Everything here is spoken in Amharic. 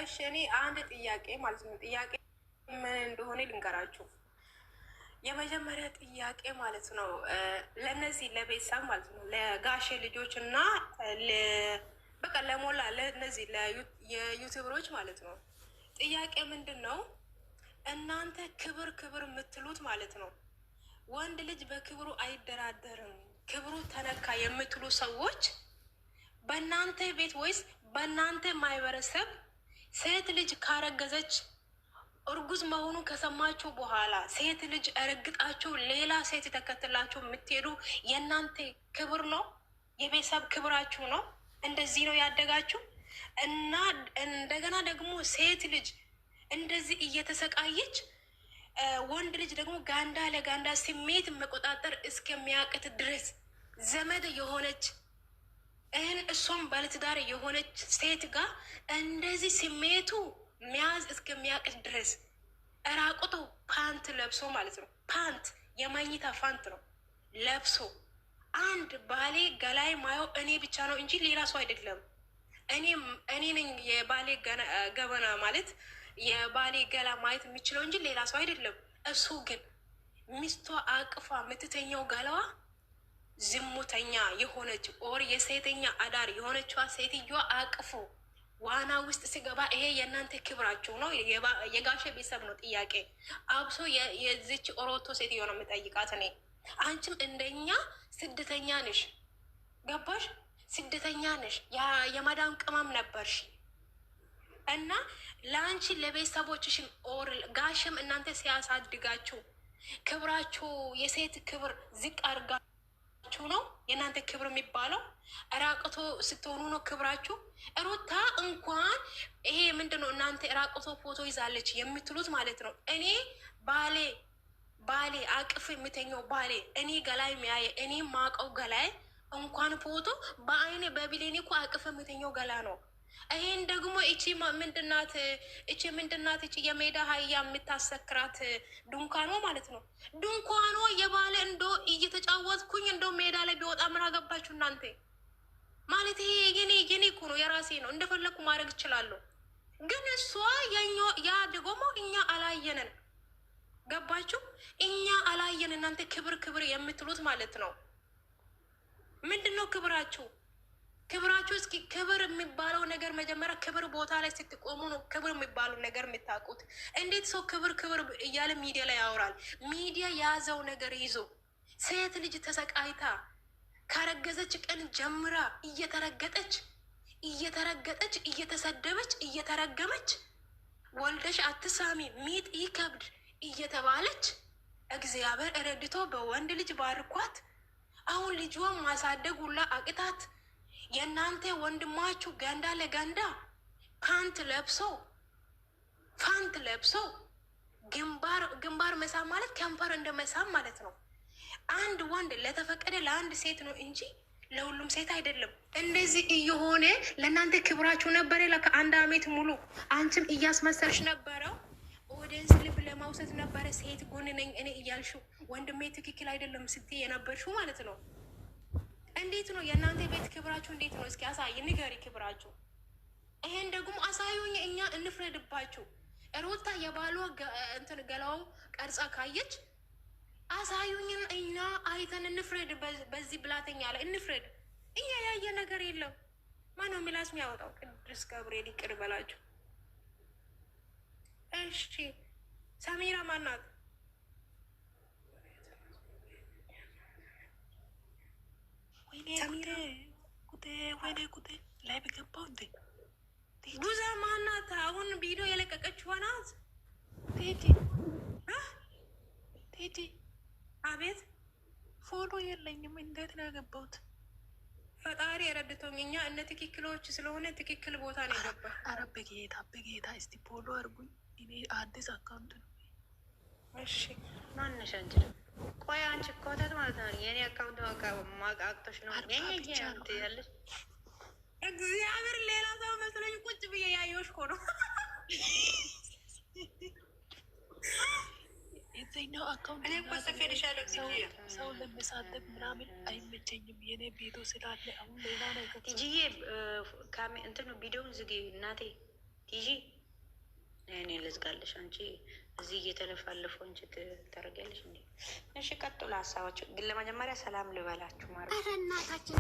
እሺ እኔ አንድ ጥያቄ ማለት ነው። ጥያቄ ምን እንደሆነ ልንገራችሁ። የመጀመሪያ ጥያቄ ማለት ነው ለእነዚህ ለቤተሰብ ማለት ነው ለጋሼ ልጆች እና በቃ ለሞላ ለእነዚህ የዩቲዩበሮች ማለት ነው። ጥያቄ ምንድን ነው? እናንተ ክብር ክብር የምትሉት ማለት ነው ወንድ ልጅ በክብሩ አይደራደርም፣ ክብሩ ተነካ የምትሉ ሰዎች በእናንተ ቤት ወይስ በእናንተ ማህበረሰብ ሴት ልጅ ካረገዘች እርጉዝ መሆኑን ከሰማችሁ በኋላ ሴት ልጅ እረግጣችሁ ሌላ ሴት ተከትላችሁ የምትሄዱ የእናንተ ክብር ነው? የቤተሰብ ክብራችሁ ነው? እንደዚህ ነው ያደጋችሁ? እና እንደገና ደግሞ ሴት ልጅ እንደዚህ እየተሰቃየች ወንድ ልጅ ደግሞ ጋንዳ ለጋንዳ ስሜት መቆጣጠር እስከሚያቅት ድረስ ዘመድ የሆነች እሷም ባለትዳር የሆነች ሴት ጋር እንደዚህ ስሜቱ ሚያዝ እስከሚያቅት ድረስ እራቁቶ ፓንት ለብሶ ማለት ነው። ፓንት የማኝታ ፓንት ነው ለብሶ አንድ ባሌ ገላይ ማየው እኔ ብቻ ነው እንጂ ሌላ ሰው አይደለም። እኔ ነኝ የባሌ ገበና ማለት የባሌ ገላ ማየት የሚችለው እንጂ ሌላ ሰው አይደለም። እሱ ግን ሚስቷ አቅፋ የምትተኛው ገላዋ ዝሙተኛ የሆነች ኦር የሴተኛ አዳር የሆነችዋ ሴትዮዋ አቅፎ ዋና ውስጥ ሲገባ ይሄ የእናንተ ክብራችሁ ነው? የጋሼ ቤተሰብ ነው? ጥያቄ አብሶ የዚች ኦሮቶ ሴትዮ ነው የምጠይቃት እኔ። አንቺም እንደኛ ስደተኛ ነሽ፣ ገባሽ? ስደተኛ ነሽ፣ የማዳም ቅመም ነበርሽ እና ለአንቺ ለቤተሰቦችሽም ኦር ጋሽም እናንተ ሲያሳድጋችሁ ክብራችሁ የሴት ክብር ዝቅ አድርጋችሁ ነው የእናንተ ክብር የሚባለው? ራቅቶ ስትሆኑ ነው ክብራችሁ? ሩታ እንኳን ይሄ ምንድን ነው እናንተ ራቅቶ ፎቶ ይዛለች የምትሉት ማለት ነው። እኔ ባሌ አቅፍ የምተኘው ባሌ እኔ ገላይ የሚያየ እኔ ማቀው ገላይ እንኳን ፎቶ በአይኔ በቢሌኔ እኮ አቅፍ የምተኘው ገላ ነው። ይሄን ደግሞ እቺ ምንድናት? እቺ የሜዳ አህያ የምታሰክራት ድንኳኗ ማለት ነው። ድንኳኗ የባለ እንዶ እየተጫወትኩኝ እንዶ ሜዳ ላይ ቢወጣ ምን አገባችሁ እናንተ? ማለት ይሄ የኔ እኮ ነው፣ የራሴ ነው፣ እንደፈለኩ ማድረግ እችላለሁ። ግን እሷ ያ ደግሞ እኛ አላየንን። ገባችሁ? እኛ አላየን። እናንተ ክብር ክብር የምትሉት ማለት ነው። ምንድን ነው ክብራችሁ? ክብራችሁ እስኪ ክብር የሚባለው ነገር መጀመሪያ ክብር ቦታ ላይ ስትቆሙ ነው ክብር የሚባለው ነገር የምታውቁት። እንዴት ሰው ክብር ክብር እያለ ሚዲያ ላይ ያወራል? ሚዲያ የያዘው ነገር ይዞ ሴት ልጅ ተሰቃይታ ካረገዘች ቀን ጀምራ እየተረገጠች እየተሰደበች እየተረገመች ወልደሽ አትሳሚ ሚጥ ይከብድ እየተባለች እግዚአብሔር ረድቶ በወንድ ልጅ ባርኳት አሁን ልጇን ማሳደግ ሁላ አቅታት የእናንተ ወንድማችሁ ገንዳ ለገንዳ ፓንት ለብሶ ግንባር መሳም ማለት ከንፈር እንደ መሳም ማለት ነው። አንድ ወንድ ለተፈቀደ ለአንድ ሴት ነው እንጂ ለሁሉም ሴት አይደለም። እንደዚህ እየሆነ ለእናንተ ክብራችሁ ነበረ። ከአንድ አመት ሙሉ አንቺም እያስመሰልሽ ነበረው ኦዲየንስ ልብ ለማውሰት ነበረ። ሴት ጎን ነኝ እኔ እያልሽው ወንድሜ ትክክል አይደለም ስትይ የነበርሽው ማለት ነው። እንዴት ነው የእናንተ ቤት ክብራችሁ? እንዴት ነው? እስኪ አሳይ፣ ንገሪ ክብራችሁ። ይሄን ደግሞ አሳዩኝ፣ እኛ እንፍረድባችሁ። ሩታ የባሏ እንትን ገላው ቀርጻ ካየች አሳዩኝን፣ እኛ አይተን እንፍረድ። በዚህ ብላተኛ ላይ እንፍረድ። እኛ ያየ ነገር የለም። ማነው ሚላስ የሚያወጣው? ቅዱስ ገብርኤል ይቅር በላችሁ። እሺ ሰሚራ ማናት? ወይኔ ጉዴ ላይ በገባው እንዴ! ጉዛ ማናት? አሁን ቪዲዮ የለቀቀችው ናት። ቴዲ አቤት። ፎሎ የለኝም። እንዴት ነው የገባሁት? ፈጣሪ የረድቶኝ እኛ እነ ትክክሎች ስለሆነ ትክክል ቦታ ነው የገባ። አረ በጌታ እስቲ ፎሎ አድርጉኝ። እኔ አዲስ አካውንት ነው። እሺ ማነሽ አንቺ? ቆይ አንቺ ኮተት ማለት ነው። የኔ አካውንት ማቃቅቶች ነው ያለሽ። እግዚአብሔር ሌላ ሰው መስሎኝ ቁጭ ብዬ ያየሁሽ እኮ ነው። የትኛው አካውንት ሰው ለመሳደብ ምናምን አይመቸኝም። የኔ ቪዲዮ ስላለ አሁን ሌላ ነገር ቲጂዬ እንትኑ ቪዲዮውን ዝጊ እናቴ ቲጂ እኔ ልዝጋለሽ። አንቺ እዚህ እየተለፋለፉ አንቺ ታደርጊያለሽ እንዴ? እሺ ቀጥሉ ሀሳባቸው። ግን ለመጀመሪያ ሰላም ልበላችሁ ማለት እናታችን